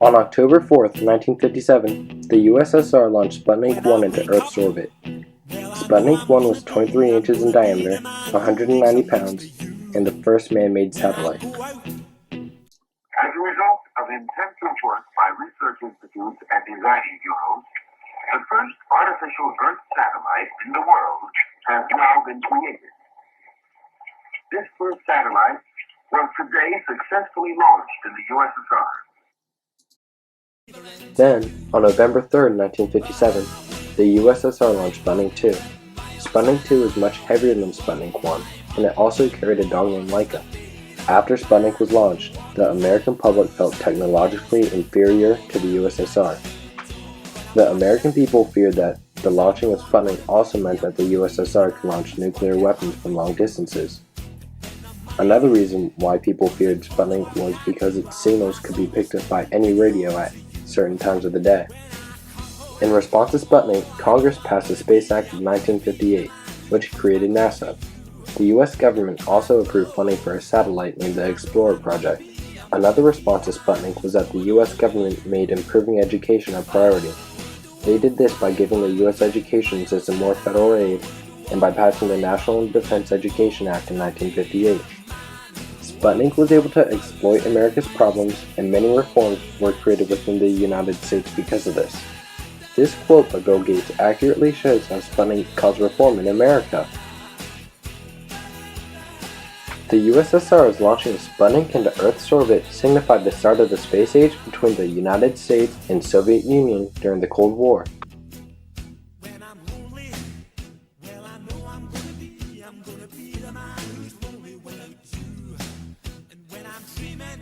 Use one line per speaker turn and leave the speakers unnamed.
On October 4th, 1957, the USSR launched Sputnik 1 into Earth's orbit. Sputnik 1 was 23 inches in diameter, 190 pounds, and the first man-made satellite.
As a result of intensive work by research institutes and designing bureaus, the first artificial Earth satellite in the world has now been created. This first satellite was today successfully launched in the USSR.
Then, on November 3rd, 1957, the USSR launched Sputnik 2. Sputnik 2 was much heavier than Sputnik 1, and it also carried a dog named Laika. After Sputnik was launched, the American public felt technologically inferior to the USSR. The American people feared that the launching of Sputnik also meant that the USSR could launch nuclear weapons from long distances. Another reason why people feared Sputnik was because its signals could be picked up by any radio at certain times of the day. In response to Sputnik, Congress passed the Space Act of 1958, which created NASA. The US government also approved funding for a satellite named the Explorer project. Another response to Sputnik was that the US government made improving education a priority. They did this by giving the US education system more federal aid and by passing the National Defense Education Act in 1958. Sputnik was able to exploit America's problems, and many reforms were created within the United States because of this. This quote by Bill Gates accurately shows how Sputnik caused reform in America. The USSR's launching of Sputnik into Earth's orbit signified the start of the space age between the United States and Soviet Union during the Cold War.
I'm gonna be the man who's lonely when I do. And when I'm dreaming